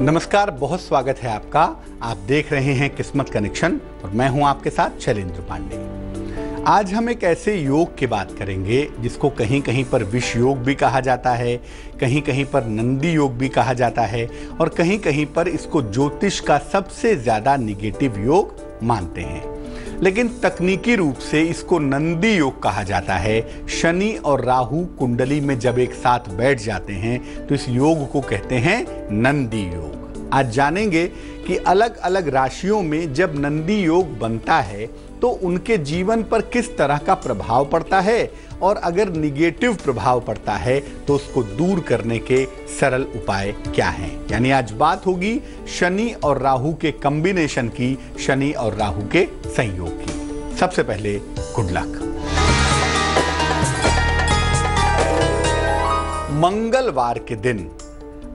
नमस्कार, बहुत स्वागत है आपका। आप देख रहे हैं किस्मत कनेक्शन और मैं हूं आपके साथ शैलेंद्र पांडे। आज हम एक ऐसे योग की बात करेंगे जिसको कहीं कहीं पर विष योग भी कहा जाता है, कहीं कहीं पर नंदी योग भी कहा जाता है और कहीं कहीं पर इसको ज्योतिष का सबसे ज्यादा निगेटिव योग मानते हैं। लेकिन तकनीकी रूप से इसको नंदी योग कहा जाता है। शनि और राहु कुंडली में जब एक साथ बैठ जाते हैं तो इस योग को कहते हैं नंदी योग। आज जानेंगे कि अलग अलग राशियों में जब नंदी योग बनता है तो उनके जीवन पर किस तरह का प्रभाव पड़ता है और अगर निगेटिव प्रभाव पड़ता है तो उसको दूर करने के सरल उपाय क्या हैं। यानी आज बात होगी शनि और राहु के कॉम्बिनेशन की, शनि और राहु के संयोग की। सबसे पहले गुड लक। मंगलवार के दिन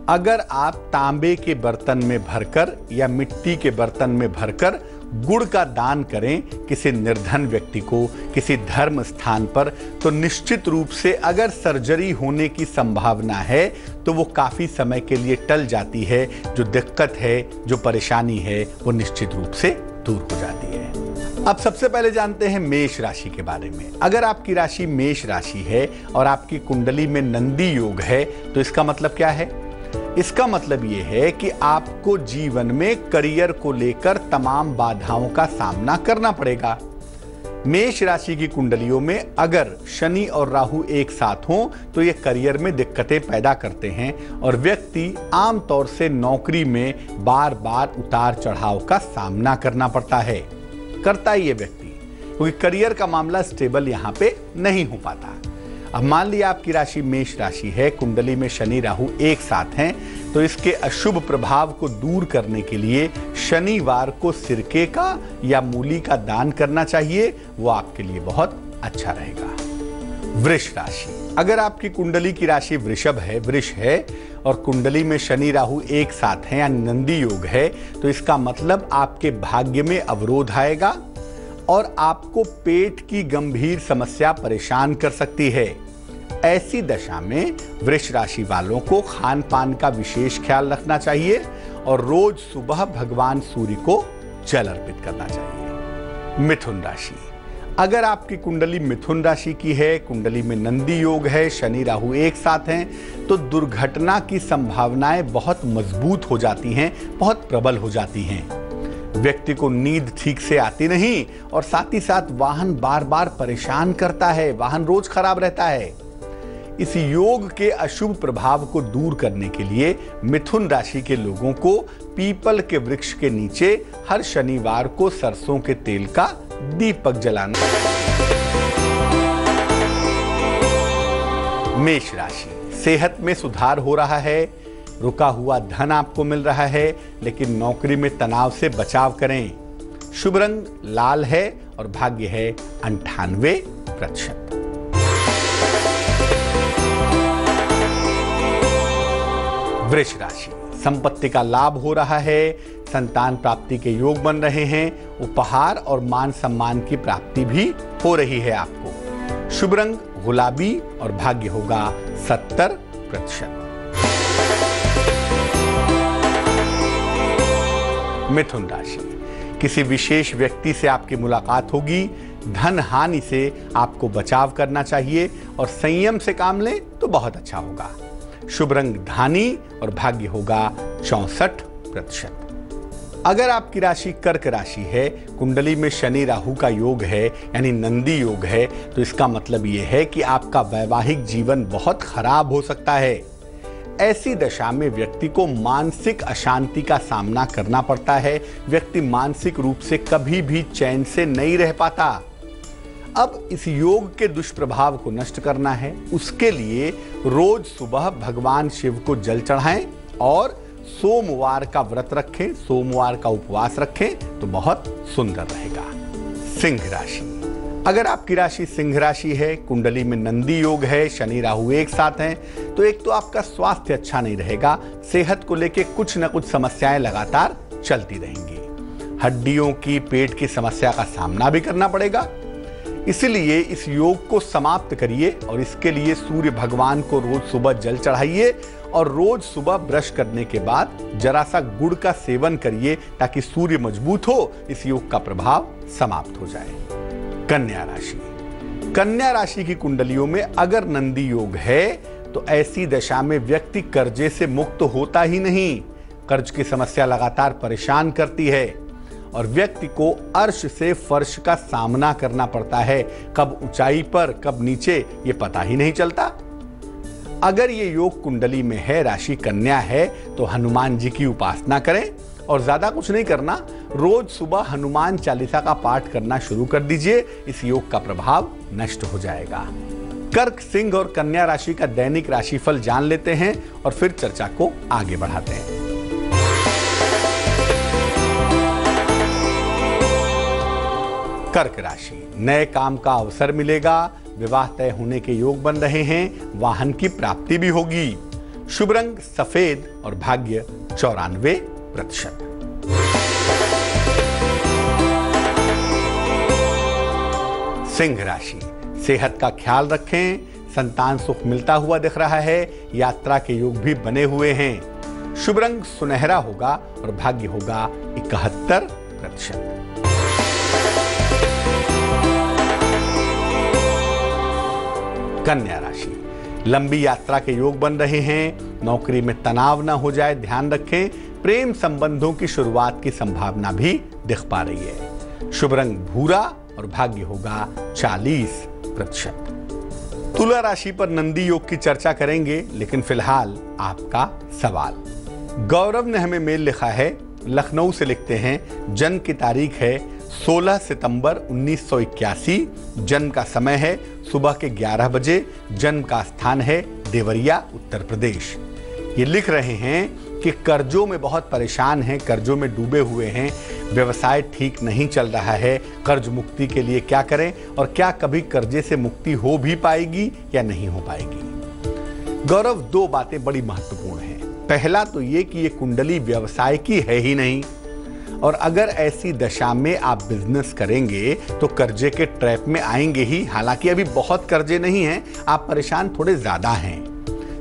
अगर आप तांबे के बर्तन में भरकर या मिट्टी के बर्तन में भरकर गुड़ का दान करें किसी निर्धन व्यक्ति को, किसी धर्म स्थान पर, तो निश्चित रूप से अगर सर्जरी होने की संभावना है तो वो काफी समय के लिए टल जाती है। जो दिक्कत है, जो परेशानी है, वो निश्चित रूप से दूर हो जाती है। अब सबसे पहले जानते हैं मेष राशि के बारे में। अगर आपकी राशि मेष राशि है और आपकी कुंडली में नंदी योग है तो इसका मतलब क्या है? इसका मतलब यह है कि आपको जीवन में करियर को लेकर तमाम बाधाओं का सामना करना पड़ेगा। मेष राशि की कुंडलियों में अगर शनि और राहु एक साथ हों तो ये करियर में दिक्कतें पैदा करते हैं और व्यक्ति आमतौर से नौकरी में बार बार उतार चढ़ाव का सामना करना पड़ता है। करता ही ये व्यक्ति, क्योंकि करियर का मामला स्टेबल यहां पे नहीं हो पाता। अब मान लिया आपकी राशि मेष राशि है, कुंडली में शनि राहु एक साथ हैं, तो इसके अशुभ प्रभाव को दूर करने के लिए शनिवार को सिरके का या मूली का दान करना चाहिए। वो आपके लिए बहुत अच्छा रहेगा। वृष राशि, अगर आपकी कुंडली की राशि वृषभ है, वृष है और कुंडली में शनि राहु एक साथ हैं यानी नंदी योग है, तो इसका मतलब आपके भाग्य में अवरोध आएगा और आपको पेट की गंभीर समस्या परेशान कर सकती है। ऐसी दशा में वृष राशि वालों को खान पान का विशेष ख्याल रखना चाहिए और रोज सुबह भगवान सूर्य को जल अर्पित करना चाहिए। मिथुन राशि, अगर आपकी कुंडली मिथुन राशि की है, कुंडली में नंदी योग है, शनि राहु एक साथ हैं, तो दुर्घटना की संभावनाएं बहुत मजबूत हो जाती हैं, बहुत प्रबल हो जाती हैं। व्यक्ति को नींद ठीक से आती नहीं और साथ ही साथ वाहन बार बार परेशान करता है, वाहन रोज खराब रहता है। इस योग के अशुभ प्रभाव को दूर करने के लिए मिथुन राशि के लोगों को पीपल के वृक्ष के नीचे हर शनिवार को सरसों के तेल का दीपक जलाना। मेष राशि, सेहत में सुधार हो रहा है, रुका हुआ धन आपको मिल रहा है, लेकिन नौकरी में तनाव से बचाव करें। शुभ रंग लाल है और भाग्य है 98%। वृष राशि, संपत्ति का लाभ हो रहा है, संतान प्राप्ति के योग बन रहे हैं, उपहार और मान सम्मान की प्राप्ति भी हो रही है आपको। शुभ रंग गुलाबी और भाग्य होगा 70%। मिथुन राशि, किसी विशेष व्यक्ति से आपकी मुलाकात होगी, धन हानि से आपको बचाव करना चाहिए और संयम से काम लें तो बहुत अच्छा होगा। शुभ रंग धानी और भाग्य होगा 64%। अगर आपकी राशि कर्क राशि है, कुंडली में शनि राहु का योग है यानी नंदी योग है, तो इसका मतलब यह है कि आपका वैवाहिक जीवन बहुत खराब हो सकता है। ऐसी दशा में व्यक्ति को मानसिक अशांति का सामना करना पड़ता है। व्यक्ति मानसिक रूप से कभी भी चैन से नहीं रह पाता। अब इस योग के दुष्प्रभाव को नष्ट करना है, उसके लिए रोज सुबह भगवान शिव को जल चढ़ाएं और सोमवार का व्रत रखें, सोमवार का उपवास रखें तो बहुत सुंदर रहेगा। सिंह राशि, अगर आपकी राशि सिंह राशि है, कुंडली में नंदी योग है, शनि राहु एक साथ हैं, तो एक तो आपका स्वास्थ्य अच्छा नहीं रहेगा, सेहत को लेके कुछ न कुछ समस्याएं लगातार चलती रहेंगी। हड्डियों की, पेट की समस्या का सामना भी करना पड़ेगा। इसलिए इस योग को समाप्त करिए और इसके लिए सूर्य भगवान को रोज सुबह जल चढ़ाइए और रोज सुबह ब्रश करने के बाद जरा सा गुड़ का सेवन करिए ताकि सूर्य मजबूत हो, इस योग का प्रभाव समाप्त हो जाए। कन्या राशि। कन्या राशि की कुंडलियों में अगर नंदी योग है तो ऐसी दशा में व्यक्ति कर्जे से मुक्त होता ही नहीं। कर्ज की समस्या लगातार परेशान करती है और व्यक्ति को अर्श से फर्श का सामना करना पड़ता है। कब ऊंचाई पर कब नीचे ये पता ही नहीं चलता। अगर ये योग कुंडली में है, राशि कन्या है, तो हनुमान जी की उपासना करें और ज्यादा कुछ नहीं करना, रोज सुबह हनुमान चालीसा का पाठ करना शुरू कर दीजिए। इस योग का प्रभाव नष्ट हो जाएगा। कर्क, सिंह और कन्या राशि का दैनिक राशिफल जान लेते हैं और फिर चर्चा को आगे बढ़ाते हैं। कर्क राशि। नए काम का अवसर मिलेगा, विवाह तय होने के योग बन रहे हैं, वाहन की प्राप्ति भी होगी। शुभ रंग सफेद और भाग्य 94%। सिंह राशि। सेहत का ख्याल रखें, संतान सुख मिलता हुआ दिख रहा है, यात्रा के योग भी बने हुए हैं। शुभ रंग सुनहरा होगा और भाग्य होगा 71%। कन्या राशि। लंबी यात्रा के योग बन रहे हैं, नौकरी में तनाव न हो जाए ध्यान रखें। प्रेम संबंधों की शुरुआत की संभावना भी दिख पा रही है। शुभ रंग भूरा और भाग्य होगा 40%। तुला राशि पर नंदी योग की चर्चा करेंगे, लेकिन फिलहाल आपका सवाल। गौरव ने हमें मेल लिखा है, लखनऊ से लिखते हैं, जन्म की तारीख है 16 सितंबर 1981, जन्म का समय है सुबह के 11 बजे, जन्म का स्थान है देवरिया उत्तर प्रदेश। ये लिख रहे हैं कि कर्जों में बहुत परेशान हैं, कर्जों में डूबे हुए हैं, व्यवसाय ठीक नहीं चल रहा है, कर्ज मुक्ति के लिए क्या करें और क्या कभी कर्जे से मुक्ति हो भी पाएगी या नहीं हो पाएगी। गौरव, दो बातें बड़ी महत्वपूर्ण हैं। पहला तो ये कि ये कुंडली व्यवसाय की है ही नहीं, और अगर ऐसी दशा में आप बिजनेस करेंगे तो कर्जे के ट्रैप में आएंगे ही। हालांकि अभी बहुत कर्जे नहीं हैं, आप परेशान थोड़े ज्यादा हैं।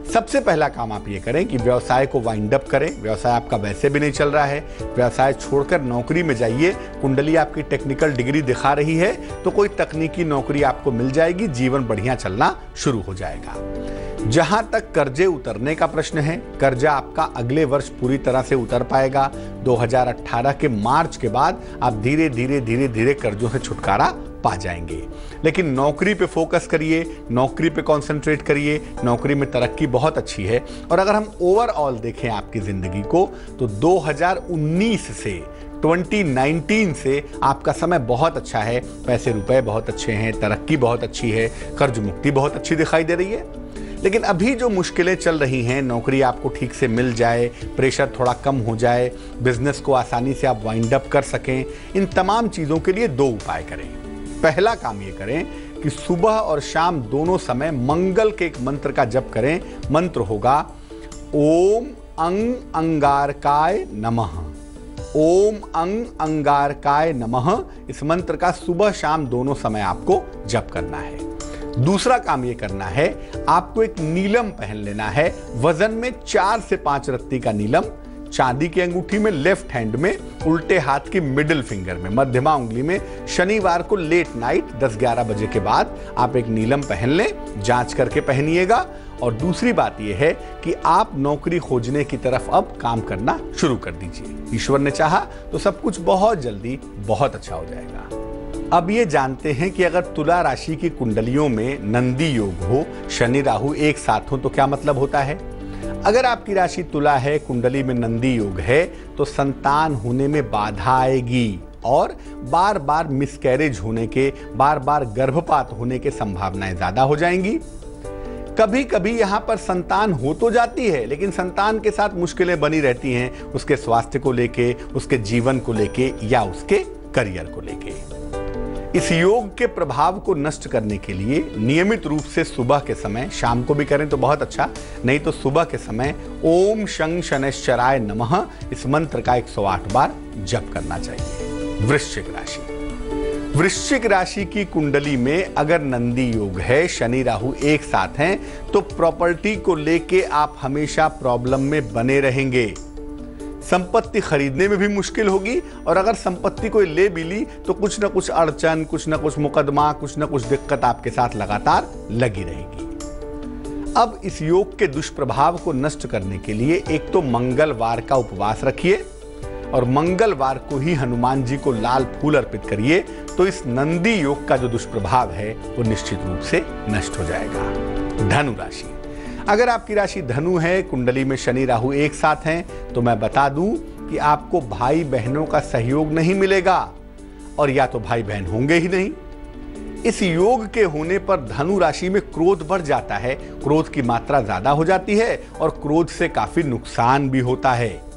सबसे पहला काम आप ये करें कि व्यवसाय को वाइंड अप करें। व्यवसाय आपका वैसे भी नहीं चल रहा है, व्यवसाय छोड़कर नौकरी में जाइए। कुंडली आपकी टेक्निकल डिग्री दिखा रही है तो कोई तकनीकी नौकरी आपको मिल जाएगी, जीवन बढ़िया चलना शुरू हो जाएगा। जहां तक कर्जे उतरने का प्रश्न है, कर्जा आपका अगले वर्ष पूरी तरह से उतर पाएगा। 2018 के मार्च के बाद आप धीरे धीरे कर्जों से छुटकारा पा जाएंगे। लेकिन नौकरी पे फोकस करिए, नौकरी पे कंसंट्रेट करिए, नौकरी में तरक्की बहुत अच्छी है। और अगर हम ओवरऑल देखें आपकी जिंदगी को तो 2019 से 2019 से आपका समय बहुत अच्छा है, पैसे रुपए बहुत अच्छे हैं, तरक्की बहुत अच्छी है, कर्ज मुक्ति बहुत अच्छी दिखाई दे रही है। लेकिन अभी जो मुश्किलें चल रही हैं, नौकरी आपको ठीक से मिल जाए, प्रेशर थोड़ा कम हो जाए, बिजनेस को आसानी से आप वाइंड अप कर सकें, इन तमाम चीज़ों के लिए दो उपाय करें। पहला काम ये करें कि सुबह और शाम दोनों समय मंगल के एक मंत्र का जप करें। मंत्र होगा ओम अंग अंगारकाय नमः। ओम अंग अंगारकाय नमः। इस मंत्र का सुबह शाम दोनों समय आपको जप करना है। दूसरा काम ये करना है, आपको एक नीलम पहन लेना है, वजन में 4 से 5 रत्ती का नीलम, चांदी की अंगूठी में लेफ्ट हैंड में, उल्टे हाथ की मिडिल फिंगर में, मध्यमा उंगली में। शनिवार को लेट नाइट 10-11 बजे के बाद आप एक नीलम पहन लें, जांच करके पहनिएगा। और दूसरी बात यह है कि आप नौकरी खोजने की तरफ अब काम करना शुरू कर दीजिए। ईश्वर ने चाहा तो सब कुछ बहुत जल्दी बहुत अच्छा हो जाएगा। अब ये जानते हैं कि अगर तुला राशि की कुंडलियों में नंदी योग हो, शनि राहु एक साथ हो, तो क्या मतलब होता है। अगर आपकी राशि तुला है, कुंडली में नंदी योग है, तो संतान होने में बाधा आएगी और बार बार मिसकैरेज होने के, बार बार गर्भपात होने के संभावनाएं ज्यादा हो जाएंगी। कभी कभी यहां पर संतान हो तो जाती है, लेकिन संतान के साथ मुश्किलें बनी रहती हैं, उसके स्वास्थ्य को लेके, उसके जीवन को लेके या उसके करियर को लेके। इस योग के प्रभाव को नष्ट करने के लिए नियमित रूप से सुबह के समय, शाम को भी करें तो बहुत अच्छा, नहीं तो सुबह के समय ओम शं शनैश्चराय नमः इस मंत्र का 108 बार जप करना चाहिए। वृश्चिक राशि। वृश्चिक राशि की कुंडली में अगर नंदी योग है, शनि राहु एक साथ हैं, तो प्रॉपर्टी को लेके आप हमेशा प्रॉब्लम में बने रहेंगे। संपत्ति खरीदने में भी मुश्किल होगी और अगर संपत्ति कोई ले भी ली तो कुछ ना कुछ अड़चन, कुछ ना कुछ मुकदमा, कुछ ना कुछ दिक्कत आपके साथ लगातार लगी रहेगी। अब इस योग के दुष्प्रभाव को नष्ट करने के लिए एक तो मंगलवार का उपवास रखिए और मंगलवार को ही हनुमान जी को लाल फूल अर्पित करिए, तो इस नंदी योग का जो दुष्प्रभाव है वो निश्चित रूप से नष्ट हो जाएगा। धनु राशि, अगर आपकी राशि धनु है, कुंडली में शनि राहु एक साथ हैं, तो मैं बता दूं कि आपको भाई बहनों का सहयोग नहीं मिलेगा और या तो भाई बहन होंगे ही नहीं। इस योग के होने पर धनु राशि में क्रोध बढ़ जाता है, क्रोध की मात्रा ज्यादा हो जाती है और क्रोध से काफी नुकसान भी होता है।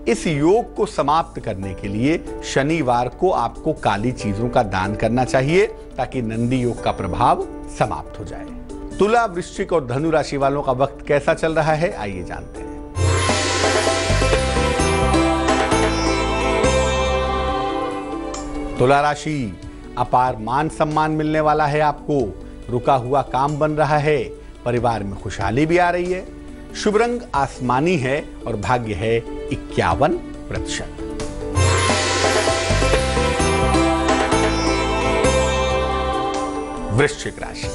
इस योग को समाप्त करने के लिए शनिवार को आपको काली चीजों का दान करना चाहिए ताकि नंदी योग का प्रभाव समाप्त हो जाए। तुला, वृश्चिक और धनु राशि वालों का वक्त कैसा चल रहा है, आइए जानते हैं। तुला राशि, अपार मान सम्मान मिलने वाला है आपको, रुका हुआ काम बन रहा है, परिवार में खुशहाली भी आ रही है। शुभ रंग आसमानी है और भाग्य है 51%। वृश्चिक राशि,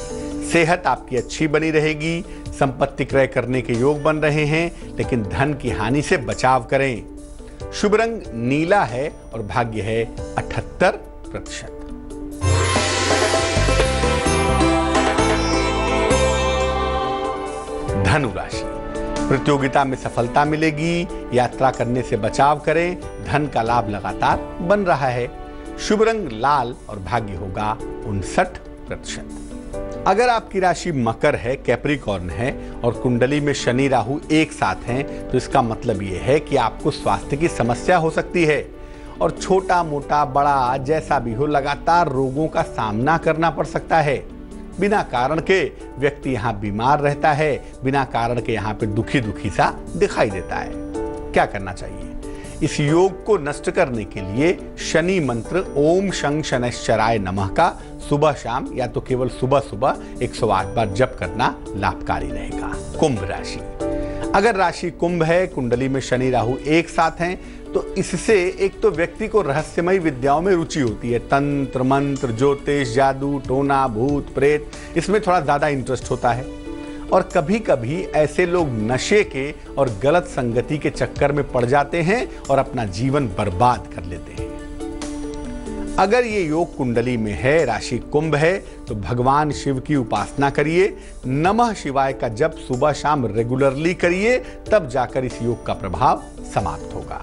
सेहत आपकी अच्छी बनी रहेगी, संपत्ति क्रय करने के योग बन रहे हैं, लेकिन धन की हानि से बचाव करें। शुभ रंग नीला है और भाग्य है 78%। धनु राशि, प्रतियोगिता में सफलता मिलेगी, यात्रा करने से बचाव करें, धन का लाभ लगातार बन रहा है। शुभ रंग लाल और भाग्य होगा 59%। अगर आपकी राशि मकर है, कैप्रिकॉर्न है और कुंडली में शनि राहु एक साथ हैं, तो इसका मतलब यह है कि आपको स्वास्थ्य की समस्या हो सकती है और छोटा मोटा बड़ा जैसा भी हो लगातार रोगों का सामना करना पड़ सकता है। बिना कारण के व्यक्ति यहाँ बीमार रहता है, बिना कारण के यहाँ पे दुखी दुखी सा दिखाई देता है। क्या करना चाहिए? इस योग को नष्ट करने के लिए शनि मंत्र ओम शं शनैश्चराय नमः का सुबह शाम या तो केवल सुबह सुबह 108 बार जप करना लाभकारी रहेगा। कुंभ राशि, अगर राशि कुंभ है, कुंडली में शनि राहु एक साथ हैं, तो इससे एक तो व्यक्ति को रहस्यमय विद्याओं में रुचि होती है, तंत्र मंत्र, ज्योतिष, जादू, टोना, भूत प्रेत, इसमें थोड़ा ज्यादा इंटरेस्ट होता है और कभी कभी ऐसे लोग नशे के और गलत संगति के चक्कर में पड़ जाते हैं और अपना जीवन बर्बाद कर लेते हैं। अगर ये योग कुंडली में है, राशि कुंभ है, तो भगवान शिव की उपासना करिए, नमः शिवाय का जप सुबह शाम रेगुलरली करिए, तब जाकर इस योग का प्रभाव समाप्त होगा।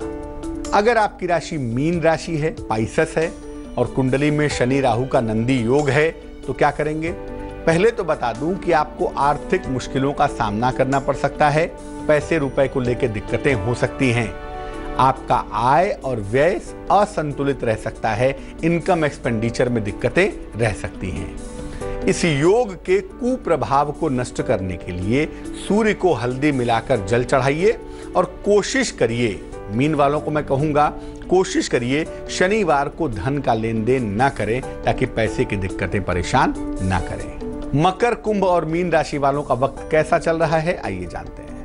अगर आपकी राशि मीन राशि है, पाइसेस है और कुंडली में शनि राहु का नंदी योग है, तो क्या करेंगे? पहले तो बता दूं कि आपको आर्थिक मुश्किलों का सामना करना पड़ सकता है, पैसे रुपए को लेकर दिक्कतें हो सकती हैं, आपका आय और व्यय असंतुलित रह सकता है, इनकम एक्सपेंडिचर में दिक्कतें रह सकती हैं। इस योग के कुप्रभाव को नष्ट करने के लिए सूर्य को हल्दी मिलाकर जल चढ़ाइए और कोशिश करिए, मीन वालों को मैं कहूंगा, कोशिश करिए शनिवार को धन का लेन देन न करें ताकि पैसे की दिक्कतें परेशान न करें। मकर, कुंभ और मीन राशि वालों का वक्त कैसा चल रहा है, आइए जानते हैं।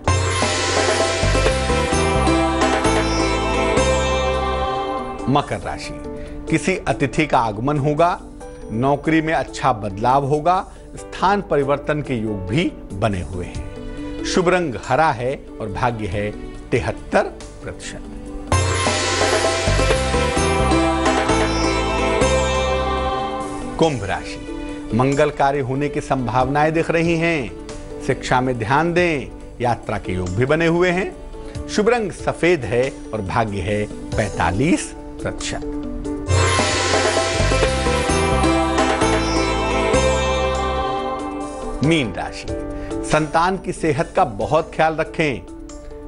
मकर राशि, किसी अतिथि का आगमन होगा, नौकरी में अच्छा बदलाव होगा, स्थान परिवर्तन के योग भी बने हुए हैं। शुभ रंग हरा है और भाग्य है 73%। कुंभ राशि, मंगल कार्य होने की संभावनाएं दिख रही हैं, शिक्षा में ध्यान दें, यात्रा के योग भी बने हुए हैं। शुभ रंग सफेद है और भाग्य है 45%। मीन राशि, संतान की सेहत का बहुत ख्याल रखें,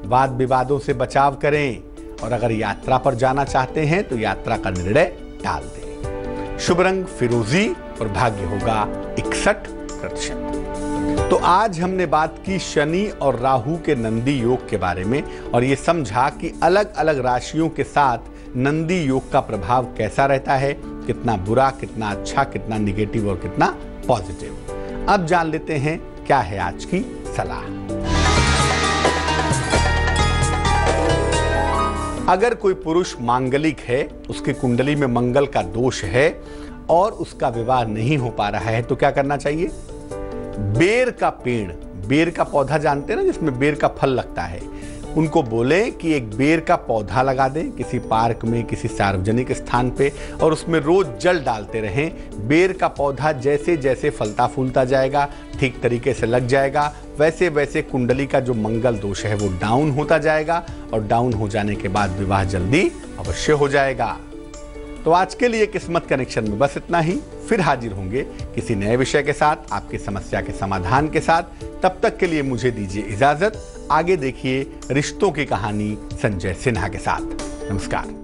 वाद विवादों से बचाव करें और अगर यात्रा पर जाना चाहते हैं तो यात्रा का निर्णय टाल दें। शुभ रंग फिरोजी और भाग्य होगा 61%। तो आज हमने बात की शनि और राहु के नंदी योग के बारे में और ये समझा कि अलग अलग राशियों के साथ नंदी योग का प्रभाव कैसा रहता है, कितना बुरा, कितना अच्छा, कितना निगेटिव और कितना पॉजिटिव। अब जान लेते हैं क्या है आज की सलाह। अगर कोई पुरुष मांगलिक है, उसकी कुंडली में मंगल का दोष है और उसका विवाह नहीं हो पा रहा है, तो क्या करना चाहिए? बेर का पेड़, बेर का पौधा जानते हैं ना, जिसमें बेर का फल लगता है, उनको बोले कि एक बेर का पौधा लगा दें किसी पार्क में, किसी सार्वजनिक स्थान पे, और उसमें रोज जल डालते रहें। बेर का पौधा जैसे जैसे फलता फूलता जाएगा, ठीक तरीके से लग जाएगा, वैसे वैसे कुंडली का जो मंगल दोष है वो डाउन होता जाएगा, और डाउन हो जाने के बाद विवाह जल्दी अवश्य हो जाएगा। तो आज के लिए किस्मत कनेक्शन में बस इतना ही। फिर हाजिर होंगे किसी नए विषय के साथ, आपकी समस्या के समाधान के साथ। तब तक के लिए मुझे दीजिए इजाजत। आगे देखिए रिश्तों की कहानी संजय सिन्हा के साथ। नमस्कार।